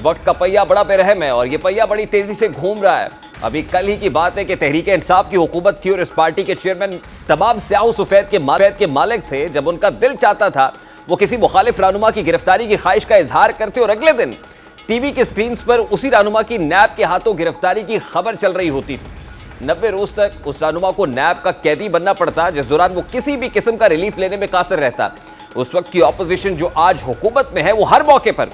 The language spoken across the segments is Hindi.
वक्त का पहिया बड़ा बेरहम है और ये पहिया बड़ी तेजी से घूम रहा है। अभी कल ही की बात है कि तहरीक इंसाफ की हुकूमत थी और इस पार्टी के चेयरमैन तमाम स्याह सफेद के मालिक थे। जब उनका दिल चाहता था वो किसी मुखालिफ रहनुमा की गिरफ्तारी की ख्वाहिश का इजहार करते और अगले दिन टीवी के स्क्रीन पर उसी रहनुमा की नैब के हाथों गिरफ्तारी की खबर चल रही होती थी। 90 रोज तक उस रहनुमा को नैब का कैदी बनना पड़ता, जिस दौरान वो किसी भी किस्म का रिलीफ लेने में कासिर रहता। उस वक्त की ऑपोजिशन जो आज हुकूमत में है वो हर मौके पर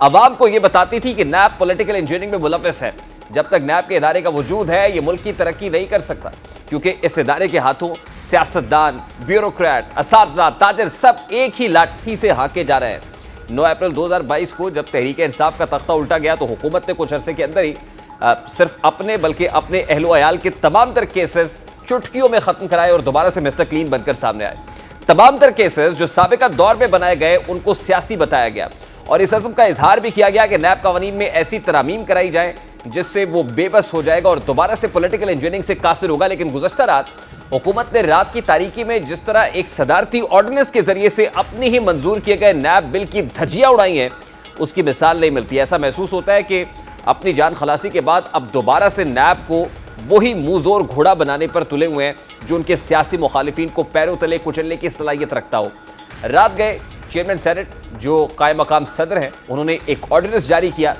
अवाम को यह बताती थी कि नैब पॉलिटिकल इंजीनियरिंग में मुलव्वस है। जब तक नैब के इदारे का वजूद है ये मुल्क की तरक्की नहीं कर सकता, क्योंकि इस इदारे के हाथों सियासतदान, ब्यूरोक्रेट, असातिज़ा, ताजर सब एक ही लाठी से हाके जा रहे हैं। 9 अप्रैल 2022 को जब तहरीक इंसाफ का तख्ता उल्टा गया तो हुकूमत ने कुछ अरसे के अंदर ही सिर्फ अपने बल्कि अपने अहलो अयाल के तमाम तर केसेस चुटकियों में खत्म कराए और दोबारा से मिस्टर क्लीन बनकर सामने आए। तमाम तर केसेस जो साबिका दौर में बनाए गए उनको सियासी बताया गया और इस अज़्म का इजहार भी किया गया कि नैब कवानीन में ऐसी तरामीम कराई जाए जिससे वो बेबस हो जाएगा और दोबारा से पॉलिटिकल इंजीनियरिंग से कासिर होगा। लेकिन गुज़श्ता रात हुकूमत ने रात की तारीकी में जिस तरह एक सदारती ऑर्डिनेंस के जरिए से अपने ही मंजूर किए गए नैब बिल की धज्जियां उड़ाई हैं, उसकी मिसाल नहीं मिलती। ऐसा महसूस होता है कि अपनी जान खलासी के बाद अब दोबारा से नैब को वही मुंह जोर घोड़ा बनाने पर तुले हुए हैं जो उनके सियासी मुखालिफिन को पैरों तले कुचलने की सलाहियत रखता हो। रात गए चेयरमैन सेनेट जो कायम मकाम सदर हैं, उन्होंने एक ऑर्डिनेंस जारी किया।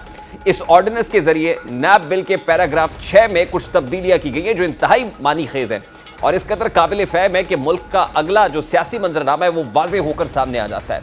इस ऑर्डिनेंस के जरिए नैब बिल के पैराग्राफ 6 में कुछ तब्दीलियां की गई हैं जो इंतहाई मानी खेज हैं और इस कदर काबिल फहम है कि मुल्क का अगला जो सियासी मंजरनामा है वो वाज़ेह होकर सामने आ जाता है।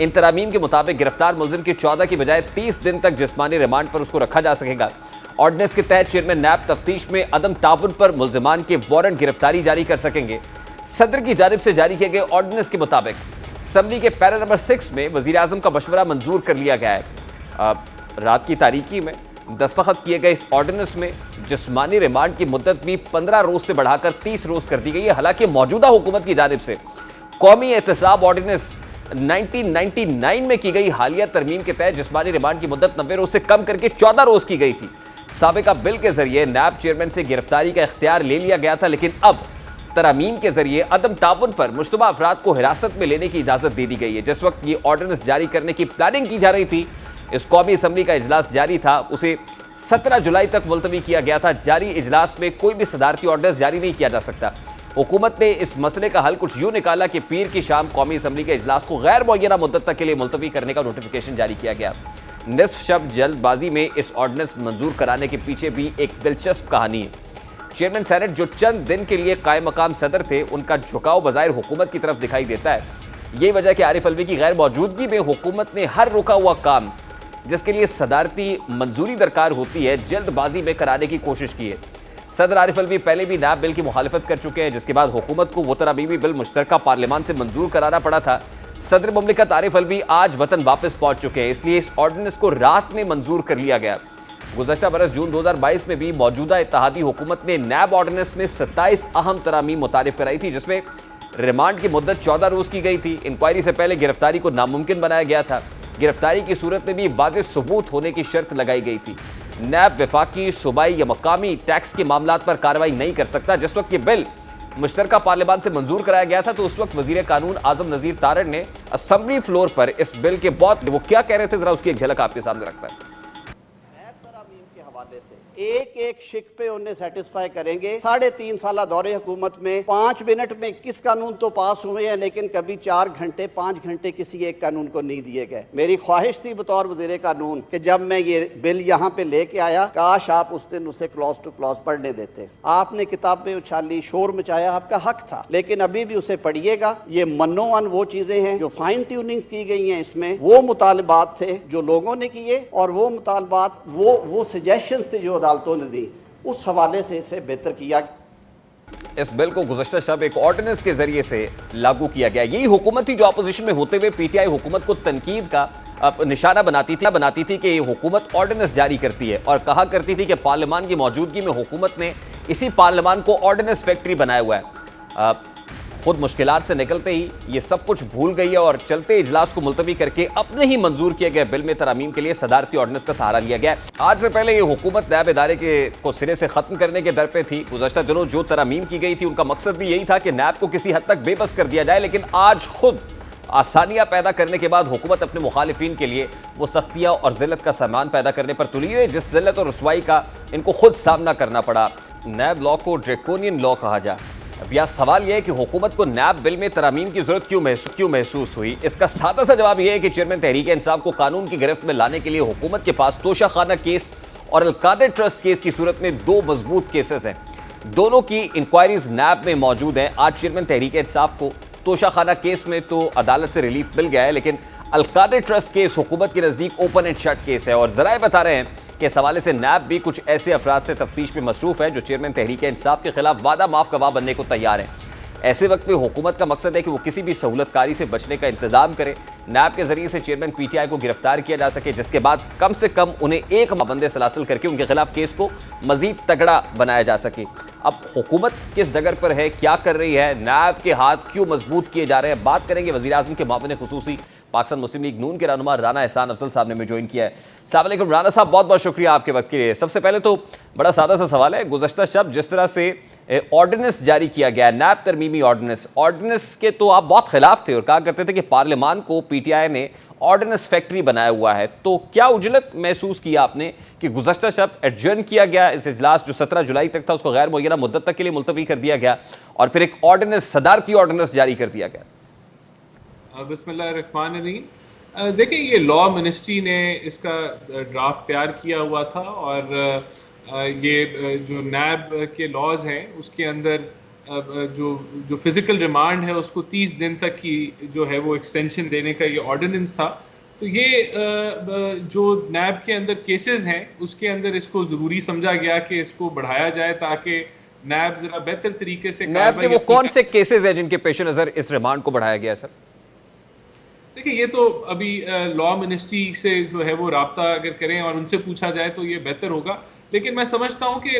इन तरामीम के मुताबिक गिरफ्तार मुलजिम की 14 की बजाय 30 दिन तक जिस्मानी रिमांड पर उसको रखा जा सकेगा। ऑर्डिनेंस के तहत चेयरमैन नैब तफ्तीश में अदम ताउन पर मुलजिमान के वारंट गिरफ्तारी जारी कर सकेंगे। सदर की जानिब से जारी किए गए ऑर्डिनेंस के मुताबिक असम्बली के पैरा नंबर 6 में वज़ीर आज़म का मशवरा मंजूर कर लिया गया है। रात की तारीकी में दस्तखत किए गए इस ऑर्डिनेंस में जिस्मानी रिमांड की मुद्दत भी 15 रोज से बढ़ाकर 30 रोज कर दी गई है। हालांकि मौजूदा हुकूमत की जानिब से कौमी एहतसाब ऑर्डिनेंस 1999 में की गई हालिया तरमीम के तहत जिस्मानी रिमांड की मुद्दत 90 रोज से कम करके 14 रोज की गई थी। साबिका बिल के जरिए नैब चेयरमैन से गिरफ्तारी का इख्तियार ले लिया गया था, लेकिन अब तरामीम के जरिए अदम ताउन पर मुश्तबा अफराद को हिरासत में लेने की इजाजत दे दी गई है। जिस वक्त ये ऑर्डिनेंस जारी करने की प्लानिंग की जा रही थी, इस कौमी असम्बली का इजलास जारी था, उसे 17 जुलाई तक मुलतवी किया गया था। जारी इजलास में कोई भी सदारती ऑर्डिनेंस जारी नहीं किया जा सकता। हुकूमत ने इस मसले का हल कुछ यूं निकाला कि पीर की शाम कौमी असम्बली के इजलास को गैर मुअय्यना मुद्दत तक के लिए मुलतवी करने का नोटिफिकेशन जारी किया गया। निस्फ शब जल्दबाजी में इस ऑर्डिनेंस मंजूर कराने के पीछे भी एक दिलचस्प कहानी है। चेयरमैन सेनेट जो चंद दिन के लिए कायम मकाम सदर थे, उनका झुकाव बज़ाहिर हुकूमत की तरफ दिखाई देता है। यही वजह कि आरिफ अलवी की गैर मौजूदगी में हुकूमत ने हर रुका हुआ काम जिसके लिए सदारती मंजूरी दरकार होती है जल्दबाजी में कराने की कोशिश की है। सदर आरिफ अलवी पहले भी नैब बिल की मुखालिफत कर चुके हैं, जिसके बाद हुकूमत को वो तरामीमी बिल मुश्तरका पार्लियामान से मंजूर कराना पड़ा था। सदर मुमलिकत आरिफ अलवी आज वतन वापस पहुंच चुके हैं, इसलिए इस ऑर्डिनेंस को रात में मंजूर कर लिया गया। गुज़श्ता बरस जून 2022 में भी मौजूदा इत्तेहादी हुकूमत ने नैब ऑर्डिनेंस में 27 अहम तरामीम मुतारिफ कराई थी, जिसमें रिमांड की मुद्दत 14 रोज की गई थी। इंक्वायरी से पहले गिरफ्तारी को नामुमकिन बनाया गया था। गिरफ्तारी की सूरत में भी वाज़ेह सबूत होने की शर्त लगाई गई थी। नैब वफाकी, सूबाई या मकामी टैक्स के मामलात पर कार्रवाई नहीं कर सकता। जिस वक्त ये बिल मुश्तरका पार्लियामान से मंजूर कराया गया था तो उस वक्त वजीर कानून आजम नज़ीर तारड़ ने असम्बली फ्लोर पर इस बिल के वो क्या कह रहे थे, जरा उसकी एक झलक आपके सामने रखता है। एक एक शिक पे उन्हें सेटिस्फाई करेंगे। 3.5 साल दौरे हुकूमत में 5 मिनट में किस कानून तो पास हुए हैं, लेकिन कभी 4 घंटे 5 घंटे किसी एक कानून को नहीं दिए गए। मेरी ख्वाहिश थी बतौर वजीर कानून कि जब मैं ये बिल यहाँ पे लेके आया, काश आप उस दिन उसे क्लॉज टू क्लॉज पढ़ने देते। आपने किताबें उछाली, शोर मचाया, आपका हक था, लेकिन अभी भी उसे पढ़िएगा। ये मनोवन वो चीजें हैं जो फाइन ट्यूनिंग की गई हैं, इसमें वो मुतालबात थे जो लोगों ने किए और वो मुतालबात वो सजेशंस थे जो अदालतों ने दी, उस हवाले से इसे बेहतर किया। इस बिल को गुज़श्ता शब एक ऑर्डिनेंस के जरिए से लागू किया गया। यही हुकूमत थी जो अपोजिशन में होते हुए पीटीआई हुकूमत को तनकीद का निशाना बनाती थी कि ये हुकूमत ऑर्डिनेंस जारी करती है और कहा करती थी कि पार्लियामान की मौजूदगी में हुकूमत ने इसी पार्लियामान को ऑर्डिनेंस फैक्ट्री बनाया हुआ है। खुद मुश्किलात से निकलते ही ये सब कुछ भूल गई है और चलते इजलास को मुलतवी करके अपने ही मंजूर किए गए बिल में तरामीम के लिए सदारती ऑर्डिनेंस का सहारा लिया गया। आज से पहले ये हुकूमत नैब इदारे को सिरे से खत्म करने के दर पे थी। गुज़श्ता दिनों जो तरामीम की गई थी उनका मकसद भी यही था कि नैब को किसी हद तक बेबस कर दिया जाए, लेकिन आज खुद आसानियां पैदा करने के बाद हुकूमत अपने मुखालिफिन के लिए वो सख्तियां और जिल्लत का सामान पैदा करने पर तुली है, जिस जिल्लत और रुसवाई का इनको खुद सामना करना पड़ा। नैब लॉ को ड्रैकोनियन लॉ कहा जाए। अब यह सवाल यह है कि हुकूमत को नैब बिल में तरमीम की जरूरत क्यों महसूस हुई। इसका सादा सा जवाब यह है कि चेयरमैन तहरीक इंसाफ को कानून की गिरफ्त में लाने के लिए हुकूमत के पास तोशाखाना केस और अलकादर ट्रस्ट केस की सूरत में दो मजबूत केसेस हैं। दोनों की इंक्वायरीज नैब में मौजूद हैं। आज चेयरमैन तहरीक इंसाफ को तोशाखाना केस में तो अदालत से रिलीफ मिल गया है, लेकिन अलकादर ट्रस्ट केस हुकूमत के नजदीक ओपन एंड शट केस है और जराए बता रहे हैं कि इस हवाले से नैब भी कुछ ऐसे अफराद से तफ्तीश में मसरूफ है जो चेयरमैन तहरीक इंसाफ के खिलाफ वादा माफ गवाह बनने को तैयार है। ऐसे वक्त में हुकूमत का मकसद है कि वो किसी भी सहूलतकारी से बचने का इंतजाम करे, नैब के जरिए से चेयरमैन पीटीआई को गिरफ्तार किया जा सके, जिसके बाद कम से कम उन्हें एक पाबंदे सलासल करके उनके खिलाफ केस को मजीद तगड़ा बनाया जा सके। अब हुकूमत किस डगर पर है, क्या कर रही है, नैब के हाथ क्यों मजबूत किए जा रहे हैं, बात करेंगे। वज़ीर-ए-आज़म के मुआविन खुसूसी पाकिस्तान मुस्लिम लीग नून के रहनुमा राना एहसान अफजल साहब ने हमें ज्वाइन किया है। अस्सलाम वालेकुम राना साहब, बहुत बहुत शुक्रिया आपके वक्त के लिए। सबसे पहले तो बड़ा सादा सा सवाल है, गुज़श्ता शब जिस तरह से ऑर्डिनेंस जारी किया गया, नैब तरमीमी ऑर्डिनेंस के तो आप बहुत खिलाफ थे और कहा करते थे कि पार्लियामान को पीटीआई ने ऑर्डिनेंस फैक्ट्री बनाया हुआ है, तो क्या उजलत महसूस किया आपने कि गुज़श्ता शब एडजर्न किया गया इस इजलास जो 17 जुलाई तक था उसको गैर मुअय्यना मुद्दत तक के लिए मुलतवी कर दिया गया और फिर एक ऑर्डिनेंस, सदारती ऑर्डिनेंस जारी कर दिया गया? बिस्मिल्लाहिर्रहमानिर्रहीम। देखिए, ये लॉ मिनिस्ट्री ने इसका ड्राफ्ट तैयार किया हुआ था और ये जो नैब के लॉज हैं उसके अंदर जो फिजिकल रिमांड है उसको 30 दिन तक की जो है वो एक्सटेंशन देने का ये ऑर्डिनेंस था। तो ये जो नैब के अंदर केसेस हैं उसके अंदर इसको ज़रूरी समझा गया कि इसको बढ़ाया जाए ताकि नैब ज़रा बेहतर तरीके से। नैब के वो कौन से केसेस हैं जिनके पेश नज़र इस रिमांड को बढ़ाया गया सर? देखिए, ये तो अभी लॉ मिनिस्ट्री से जो है वो राब्ता अगर करें और उनसे पूछा जाए तो ये बेहतर होगा, लेकिन मैं समझता हूँ कि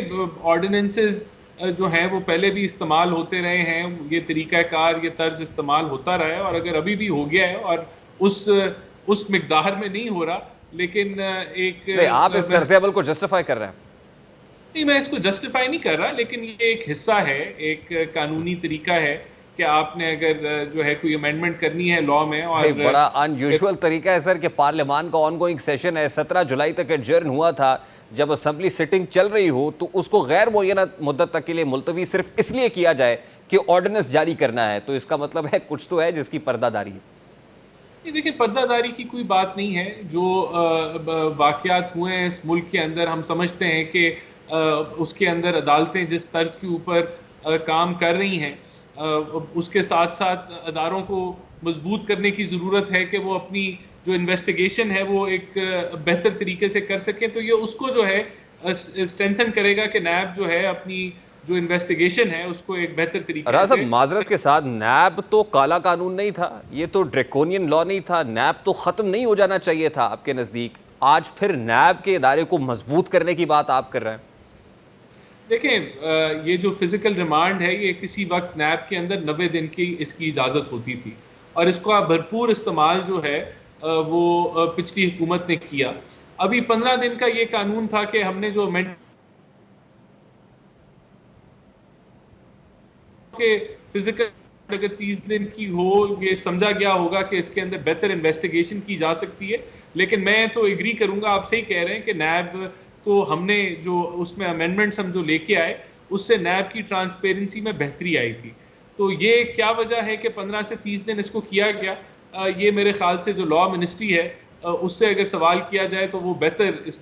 ऑर्डिनेंसेस जो हैं वो पहले भी इस्तेमाल होते रहे हैं, ये तरीक़ाकार, ये तर्ज इस्तेमाल होता रहा है और अगर अभी भी हो गया है और उस मिकदार में नहीं हो रहा, लेकिन आप इस तर्ज़ अमल को जस्टिफाई कर रहे हैं? नहीं, मैं इसको जस्टिफाई नहीं कर रहा, लेकिन ये एक हिस्सा है, एक कानूनी तरीका है कि आपने अगर जो है कोई अमेंडमेंट करनी है लॉ में। और बड़ा अनयूजुअल तरीका है सर कि पार्लियामान का ऑनगोइंग सेशन है, 17 जुलाई तक एडजर्न हुआ था, जब असेंबली सिटिंग चल रही हो तो उसको गैर मुअय्यना मुद्दत तक के लिए मुलतवी सिर्फ इसलिए किया जाए कि ऑर्डिनेंस जारी करना है, तो इसका मतलब है कुछ तो है जिसकी पर्दादारी है। देखिए, पर्दादारी की कोई बात नहीं है। जो वाक़यात हुए हैं इस मुल्क के अंदर, हम समझते हैं कि उसके अंदर अदालतें जिस तर्ज के ऊपर काम कर रही हैं उसके साथ साथ अदारों को मजबूत करने की ज़रूरत है कि वो अपनी जो इन्वेस्टिगेशन है वो एक बेहतर तरीके से कर सकें। तो ये उसको जो है स्ट्रेंथन करेगा कि नैब जो है अपनी जो इन्वेस्टिगेशन है उसको एक बेहतर तरीके से। माजरत के साथ, नैब तो काला कानून नहीं था, ये तो ड्रैकोनियन लॉ नहीं था, नैब तो ख़त्म नहीं हो जाना चाहिए था आपके नज़दीक, आज फिर नैब के इदारे को मजबूत करने की बात आप कर रहे हैं? देखें, ये जो फिजिकल रिमांड है ये किसी वक्त नैब के अंदर 90 दिन की इसकी इजाज़त होती थी और इसको भरपूर इस्तेमाल जो है वो पिछली हुकूमत ने किया। अभी 15 दिन का ये कानून था कि हमने जो अमेंड के फिजिकल अगर 30 दिन की हो, ये समझा गया होगा कि इसके अंदर बेहतर इन्वेस्टिगेशन की जा सकती है। लेकिन मैं तो एग्री करूंगा, आप सही कह रहे हैं कि नैब को हमने जो उसमें अमेंडमेंट्स हम जो लेके आए उससे नैब की ट्रांसपेरेंसी में बेहतरी आई थी। तो ये क्या वजह है कि 15 से 30 दिन इसको किया गया, ये मेरे ख्याल से जो लॉ मिनिस्ट्री है उससे अगर सवाल किया जाए तो वो बेहतर इस